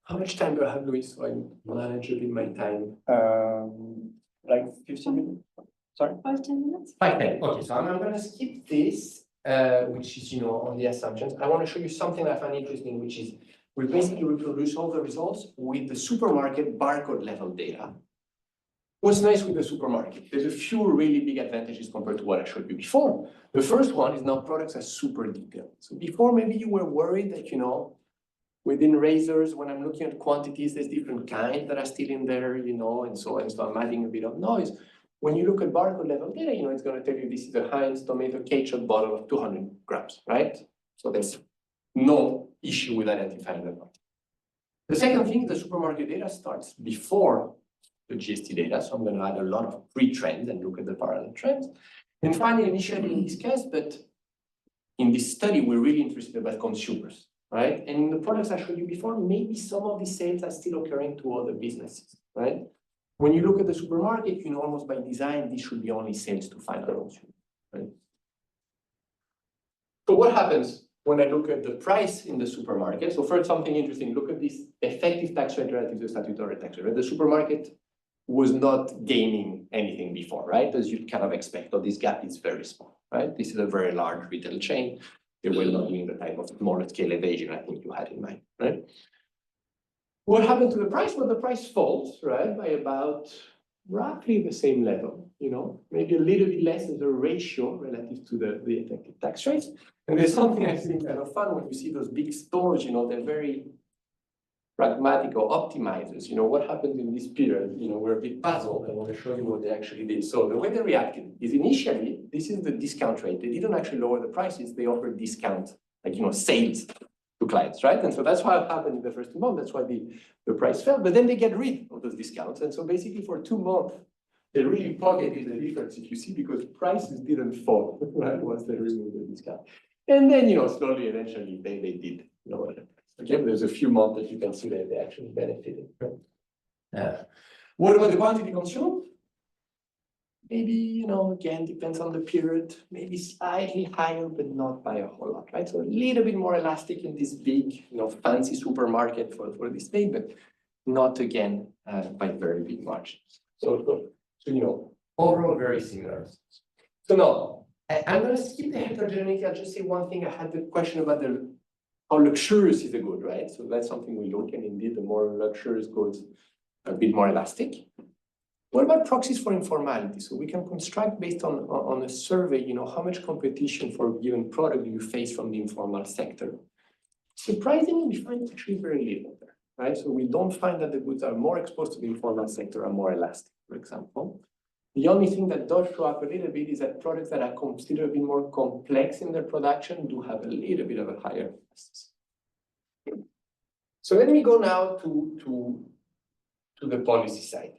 How much time do I have, Luis? So I manage a bit my time. Like 15 minutes? Sorry? 5-10 minutes? 5-10. Okay, so I'm going to skip this, which is, on the assumptions. I want to show you something I find interesting, which is we basically reproduce all the results with the supermarket barcode level data. What's nice with the supermarket? There's a few really big advantages compared to what I showed you before. The first one is now products are super detailed. So before, maybe you were worried that, within razors, when I'm looking at quantities, there's different kinds that are still in there, and so I'm adding a bit of noise. When you look at barcode level data, it's going to tell you this is a Heinz tomato ketchup bottle of 200 grams, right? So there's no issue with identifying the quantity. The second thing, the supermarket data starts before the GST data. So I'm going to add a lot of pre-trends and look at the parallel trends. And finally, initially in this case, but in this study, we're really interested about consumers, right? And in the products I showed you before, maybe some of these sales are still occurring to other businesses, right? When you look at the supermarket, almost by design, this should be only sales to final consumer, right? So what happens when I look at the price in the supermarket? So first, something interesting, look at this effective tax rate relative to statutory tax rate. The supermarket was not gaining anything before, right? As you'd kind of expect, this gap is very small, right? This is a very large retail chain. They were not doing the type of smaller scale evasion I think you had in mind, right? What happened to the price? Well, the price falls, right, by about roughly the same level, maybe a little bit less as a ratio relative to the effective tax rates. And there's something I think kind of fun when you see those big stores, they're very pragmatic or optimizers. What happened in this period? We're a bit puzzled. I want to show you what they actually did. So the way they reacted is initially, this is the discount rate. They didn't actually lower the prices. They offered discount, sales to clients, right? And so that's what happened in the first 2 months. That's why the price fell. But then they get rid of those discounts. And so basically for 2 months, they really pocketed the difference, if you see, because prices didn't fall, right, once they removed the discount. And then, slowly, eventually, they did lower the price. Okay, there's a few months that you can see that they actually benefited. What about the quantity consumed? Maybe, again, depends on the period, maybe slightly higher, but not by a whole lot, right? So a little bit more elastic in this big, fancy supermarket for this thing, but not again by very big margins. So overall, very similar. So now, I'm going to skip the heterogeneity. I'll just say one thing. I had the question about the how luxurious is a good, right? So that's something we look at. Indeed, the more luxurious goods are a bit more elastic. What about proxies for informality? So we can construct based on a survey, how much competition for a given product do you face from the informal sector? Surprisingly, we find actually very little there, right? So we don't find that the goods are more exposed to the informal sector are more elastic, for example. The only thing that does show up a little bit is that products that are considerably more complex in their production do have a little bit of a higher elasticity. So let me go now to the policy side.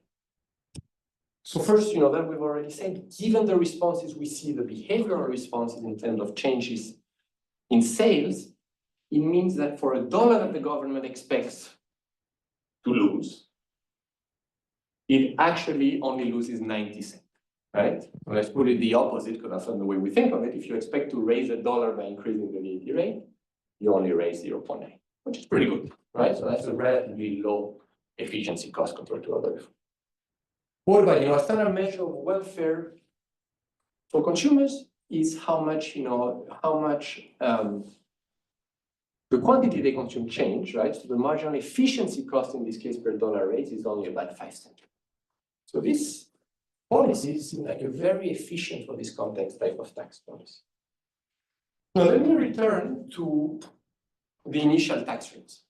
So first, that we've already said, given the responses we see, the behavioral responses in terms of changes in sales, it means that for $1 that the government expects to lose, it actually only loses 90 cents, right? Well, let's put it the opposite, because that's not the way we think of it. If you expect to raise $1 by increasing the VAT rate, you only raise 0.9, which is pretty good, right? So that's a relatively low efficiency cost compared to other. What about, a standard measure of welfare for consumers is how much the quantity they consume change, right? So the marginal efficiency cost in this case per dollar raise is only about 5 cents. So this policy is like a very efficient for this context type of tax policy. Now let me return to the initial tax rates.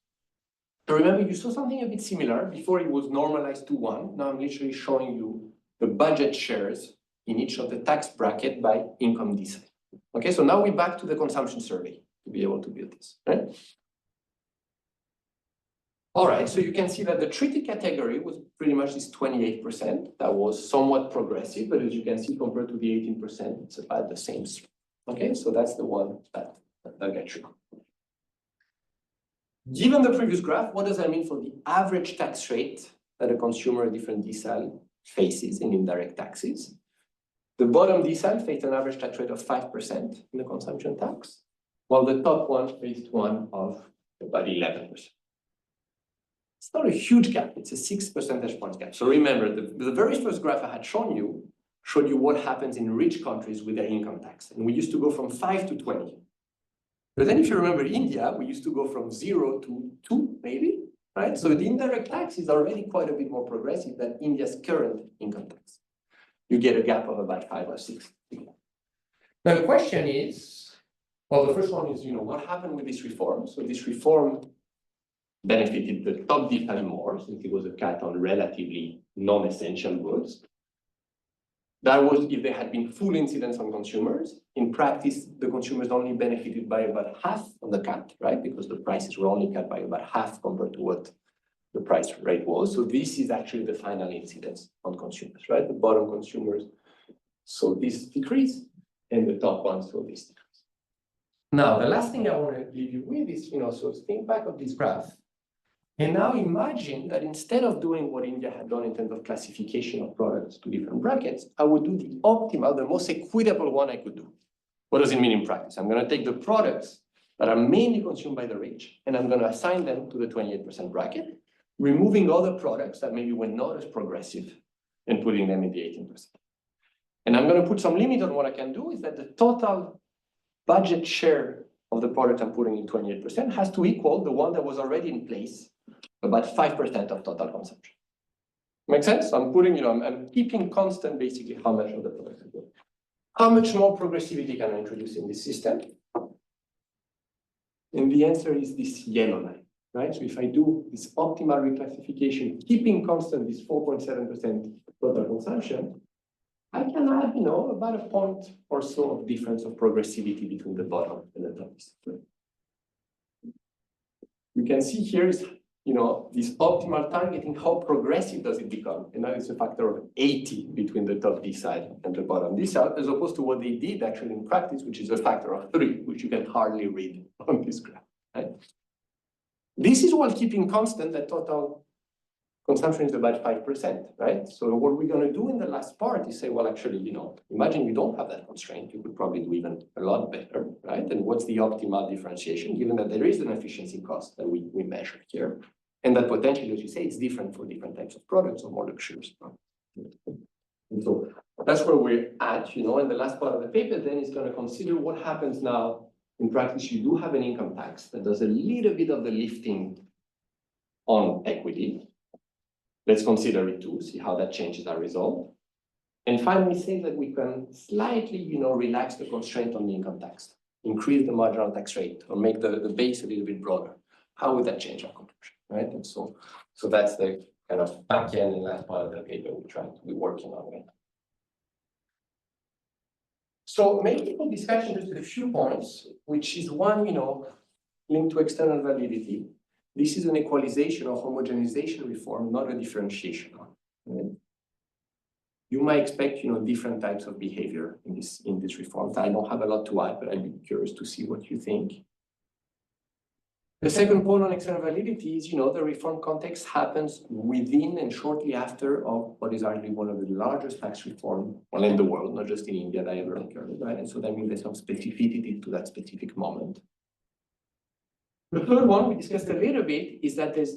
So remember, you saw something a bit similar. Before it was normalized to 1. Now I'm literally showing you the budget shares in each of the tax bracket by income decile. Okay, so now we're back to the consumption survey to be able to build this, right? All right, so you can see that the treated category was pretty much this 28%. That was somewhat progressive, but as you can see, compared to the 18%, it's about the same. Okay, so that's the one that gets you. Given the previous graph, what does that mean for the average tax rate that a consumer at different decile faces in indirect taxes? The bottom decile faced an average tax rate of 5% in the consumption tax, while the top one faced one of about 11%. It's not a huge gap, it's a 6 percentage point gap. So remember, the very first graph I had shown you showed you what happens in rich countries with their income tax. And we used to go from 5 to 20. But then if you remember India, we used to go from 0 to 2, maybe, right? So the indirect tax is already quite a bit more progressive than India's current income tax. You get a gap of about 5 or 6. Now the question is, well, the first one is, what happened with this reform? So this reform benefited the top decile more, since it was a cut on relatively non-essential goods. That was if there had been full incidence on consumers. In practice, the consumers only benefited by about half of the cut, right? Because the prices were only cut by about half compared to what the price rate was. So this is actually the final incidence on consumers, right? The bottom consumers saw this decrease, and the top ones saw this decrease. Now, the last thing I want to leave you with is, so think back of this graph. And now imagine that instead of doing what India had done in terms of classification of products to different brackets, I would do the optimal, the most equitable one I could do. What does it mean in practice? I'm going to take the products that are mainly consumed by the rich, and I'm going to assign them to the 28% bracket, removing other products that maybe were not as progressive and putting them in the 18%. And I'm going to put some limit on what I can do is that the total budget share of the product I'm putting in 28% has to equal the one that was already in place, about 5% of total consumption. Make sense? I'm putting, I'm keeping constant basically how much of the product I do. How much more progressivity can I introduce in this system? And the answer is this yellow line, right? So if I do this optimal reclassification, keeping constant this 4.7% total consumption, I can add, about a point or so of difference of progressivity between the bottom and the top. You can see here is, this optimal targeting, how progressive does it become? And now it's a factor of 80 between the top decile and the bottom decile, as opposed to what they did actually in practice, which is a factor of 3, which you can hardly read on this graph, right? This is while keeping constant that total consumption is about 5%, right? So what we're going to do in the last part is say, well, actually, imagine you don't have that constraint. You could probably do even a lot better, right? And what's the optimal differentiation, given that there is an efficiency cost that we measure here, and that potentially, as you say, it's different for different types of products or more luxurious products. And so that's where we're at, and the last part of the paper then is going to consider what happens now In practice, you do have an income tax that does a little bit of the lifting on equity. Let's consider it too, see how that changes our result. And finally, say that we can slightly, relax the constraint on the income tax, increase the marginal tax rate, or make the base a little bit broader. How would that change our conclusion, right? And so that's the kind of back end and last part of the paper we're trying to be working on. Right? So maybe for discussion, just a few points, which is one, linked to external validity. This is an equalization or homogenization reform, not a differentiation one. Right? You might expect, different types of behavior in this reform. I don't have a lot to add, but I'd be curious to see what you think. The second point on external validity is, the reform context happens within and shortly after of what is arguably one of the largest tax reform, well, in the world, not just in India, that ever occurred, right? And so that means there's some specificity to that specific moment. The third one we discussed a little bit is that there's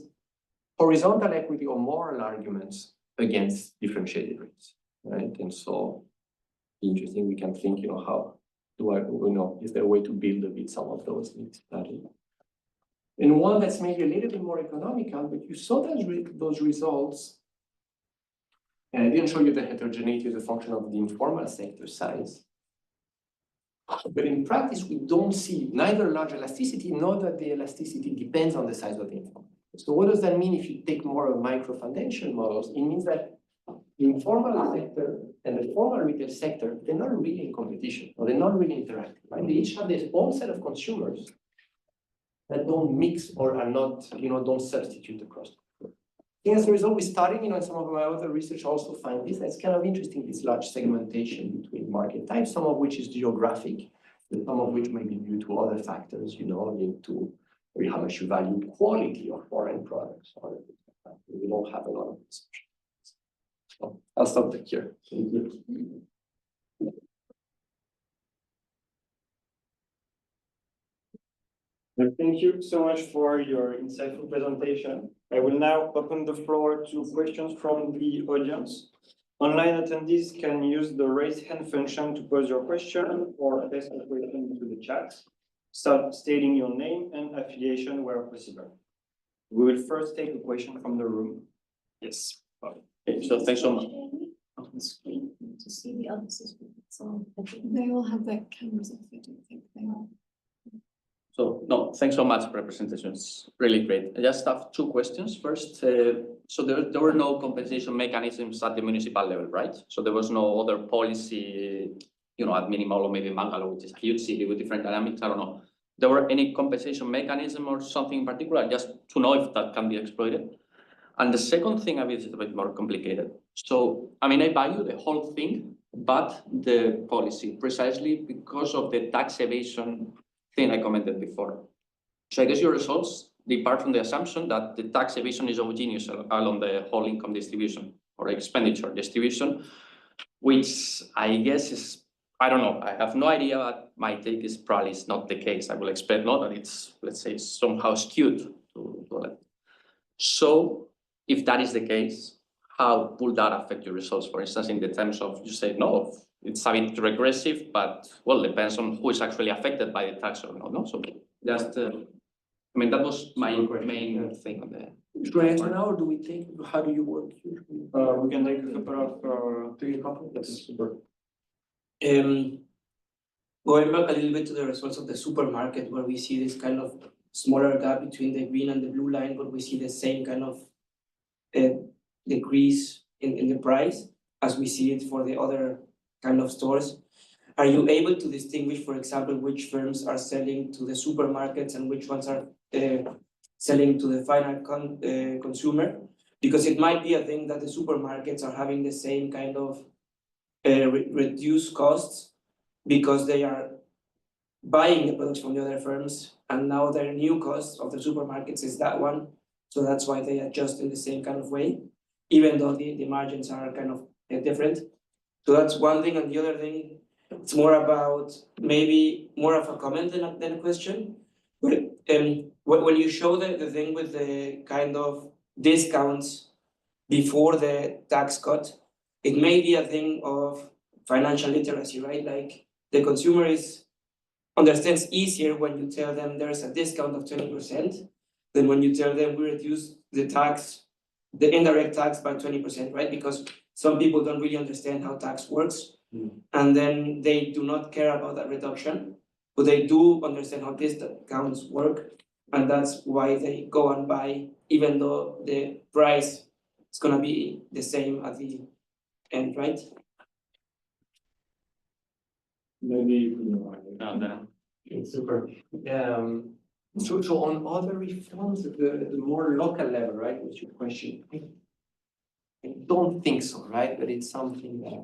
horizontal equity or moral arguments against differentiated rates, right? And so interesting, we can think, how is there a way to build a bit some of those in this study? And one that's maybe a little bit more economical, but you saw those results. And I didn't show you the heterogeneity as a function of the informal sector size. But in practice, we don't see neither large elasticity nor that the elasticity depends on the size of the informal. So what does that mean if you take more of micro-foundation models? It means that the informal sector and the formal retail sector, they're not really in competition, or they're not really interacting, right? They each have their own set of consumers that don't mix or are not, don't substitute across. As a result, we're starting, in some of my other research also find this. It's kind of interesting, this large segmentation between market types, some of which is geographic, and some of which may be due to other factors, linked to how much you value quality of foreign products. We don't have a lot of research. So I'll stop here. Thank you. Thank you so much for your insightful presentation. I will now open the floor to questions from the audience. Online attendees can use the raise hand function to pose your question or paste a question into the chat. Start stating your name and affiliation where possible. We will first take a question from the room. Yes. Okay, so thanks so much. On the screen to see the answers. So they all have their cameras off. I don't think they are. So no, thanks so much for the presentation. It's really great. I just have two questions. First, so there were no compensation mechanisms at the municipal level, right? So there was no other policy, at minimal or maybe Bangalore, which is a huge city with different dynamics. I don't know. There were any compensation mechanism or something in particular, just to know if that can be exploited. And the second thing, I mean, is a bit more complicated. So, I value the whole thing, but the policy, precisely because of the tax evasion thing I commented before. So I guess your results depart from the assumption that the tax evasion is homogeneous along the whole income distribution or expenditure distribution, which I guess is, I don't know, I have no idea, but my take is probably is not the case. I will expect not that it's, let's say, somehow skewed to that. So if that is the case, how will that affect your results? For instance, in the terms of, you say, no, it's a bit regressive, but well, depends on who is actually affected by the tax or not. No? So just, that was my main thing on the. Should I answer now, or do we take, how do you work usually? We can take a couple of, That's super. Going back a little bit to the results of the supermarket, where we see this kind of smaller gap between the green and the blue line, but we see the same kind of decrease in the price as we see it for the other kind of stores. Are you able to distinguish, for example, which firms are selling to the supermarkets and which ones are selling to the final consumer? Because it might be a thing that the supermarkets are having the same kind of reduced costs because they are buying the products from the other firms, and now their new cost of the supermarkets is that one. So that's why they adjust in the same kind of way, even though the margins are kind of different. So that's one thing. And the other thing, it's more about maybe more of a comment than a question. But when you show the thing with the kind of discounts before the tax cut, it may be a thing of financial literacy, right? Like the consumer is understands easier when you tell them there's a discount of 20% than when you tell them we reduce the tax, the indirect tax by 20%, right? Because some people don't really understand how tax works. And then they do not care about that reduction, but they do understand how discounts work. And that's why they go and buy, even though the price is gonna be the same at the end, right? Maybe. Okay, super. So on other reforms at the more local level, right, what's your question? I don't think so, right? But it's something that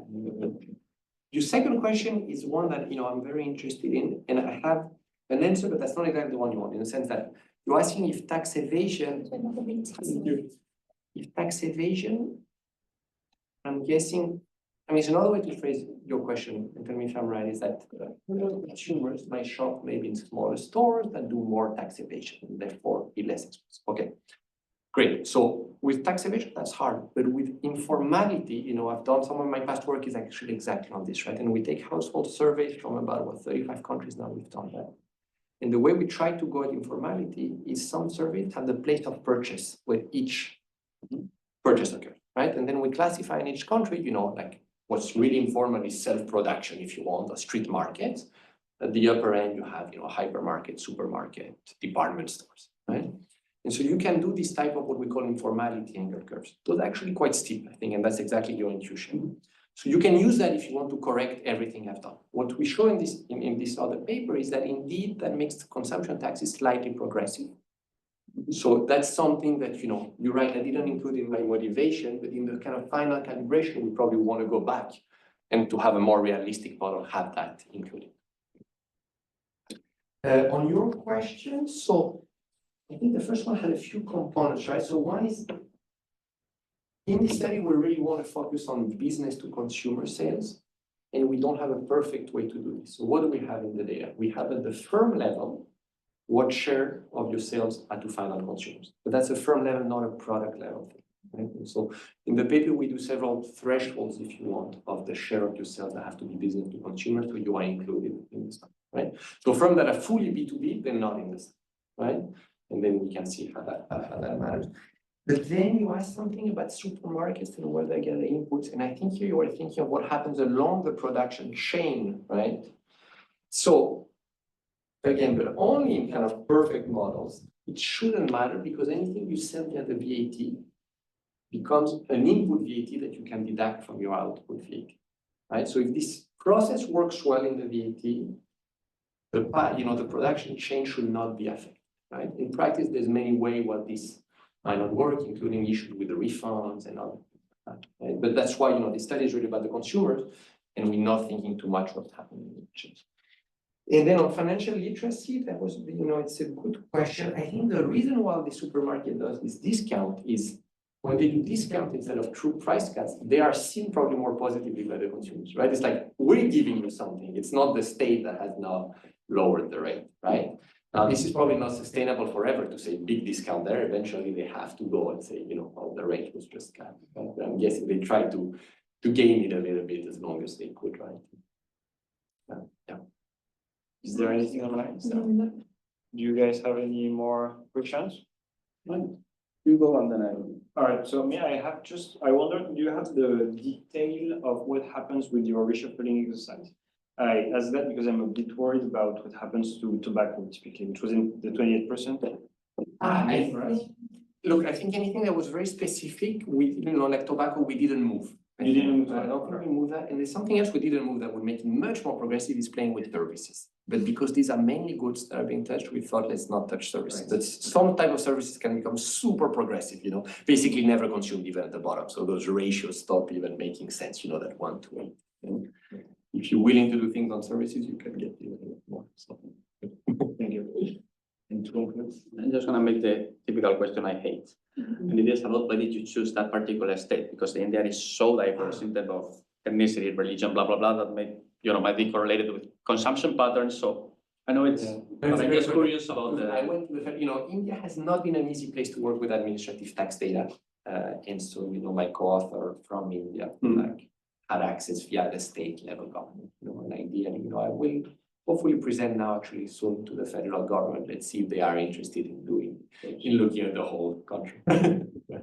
your second question is one that I'm very interested in, and I have an answer, but that's not exactly the one you want, in the sense that you're asking if tax evasion, I'm guessing. I mean, it's another way to phrase your question, and tell me if I'm right, is that consumers might shop maybe in smaller stores that do more tax evasion, and therefore be less expensive. Okay, great. So with tax evasion, that's hard, but with informality, I've done some of my past work is actually exactly on this, right? And we take household surveys from about 35 countries now. We've done that. And the way we try to go at informality is some surveys have the place of purchase where each purchase occurs, right? And then we classify in each country, like what's really informal is self-production, if you want, a street market. At the upper end, you have, hypermarket, supermarket, department stores, right? And so you can do this type of what we call informality angle curves. Those are actually quite steep, I think, and that's exactly your intuition. So you can use that if you want to correct everything I've done. What we show in this other paper is that indeed that makes the consumption tax is slightly progressive. So that's something that, you're right, I didn't include in my motivation, but in the kind of final calibration, we probably want to go back and to have a more realistic model, have that included. On your question, so I think the first one had a few components, right? So one is, in this study, we really want to focus on business to consumer sales, and we don't have a perfect way to do this. So what do we have in the data? We have at the firm level, what share of your sales are to final consumers. But that's a firm level, not a product level thing, right? And so in the paper, we do several thresholds, if you want, of the share of your sales that have to be business to consumer, so you are included in this, right? So firm that are fully B2B, they're not in this, right? And then we can see how that matters. But then you asked something about supermarkets and where they get the inputs. And I think here you are thinking of what happens along the production chain, right? So again, but only in kind of perfect models, it shouldn't matter because anything you sell via the VAT becomes an input VAT that you can deduct from your output VAT, right? So if this process works well in the VAT, the production chain should not be affected, right? In practice, there's many ways what this might not work, including issues with the refunds and other things, right? But that's why, this study is really about the consumers, and we're not thinking too much what's happening in the chains. And then on financial literacy, that was, it's a good question. I think the reason why the supermarket does this discount is when they do discount instead of true price cuts, they are seen probably more positively by the consumers, right? It's like, we're giving you something. It's not the state that has now lowered the rate, right? Now, this is probably not sustainable forever to say big discount there. Eventually, they have to go and say, well, the rate was just cut. Right? I'm guessing they try to gain it a little bit as long as they could, right? Yeah. Is there anything online? Do you guys have any more questions? You go and then I will. All right, so I wonder, do you have the detail of what happens with your reshuffling exercise? I ask that because I'm a bit worried about what happens to tobacco typically, which was in the 28%. Look, I think anything that was very specific, like tobacco, we didn't move. You didn't move I don't think we moved that. And there's something else we didn't move that would make it much more progressive is playing with services. But because these are mainly goods that are being touched, we thought let's not touch services. Right. But some type of services can become super progressive, basically never consumed even at the bottom. So those ratios stop even making sense, that 1 to 8. And if you're willing to do things on services, you can get even more. So. Thank you. And to conclude, I'm just going to make the typical question I hate. And it is about why did you choose that particular state? Because India is so diverse in terms of ethnicity, religion, blah, blah, blah, that might be correlated with consumption patterns. So I know it's, but I'm just curious about the. I went to the fact, India has not been an easy place to work with administrative tax data. And so, my co-author from India, had access via the state level government, and ideally, I will hopefully present now actually soon to the federal government. Let's see if they are interested in looking at the whole country.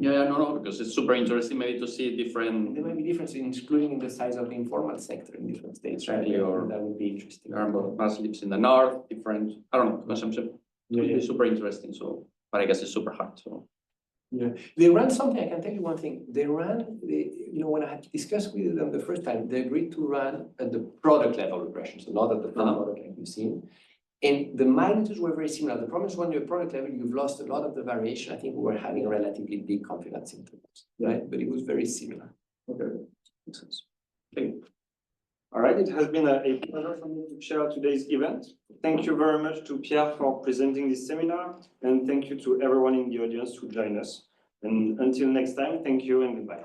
Yeah, no, because it's super interesting maybe to see different, There might be differences, including in the size of the informal sector in different states, right? Exactly, or- That would be interesting. mass lives in the north, different, I don't know, consumption. Yeah, It'll yeah. be super interesting, so, but I guess it's super hard, so. Yeah, they ran something, I can tell you one thing, when I had discussed with them the first time, they agreed to run at the product level regression, so not at the firm product like you've seen. And the magnitudes were very similar. The problem is when you're at product level, you've lost a lot of the variation. I think we were having a relatively big confidence intervals, right? But it was very similar. Okay, makes sense. Okay. All right, it has been a pleasure for me to chair today's event. Thank you very much to Pierre for presenting this seminar, and thank you to everyone in the audience who joined us. And until next time, thank you and goodbye.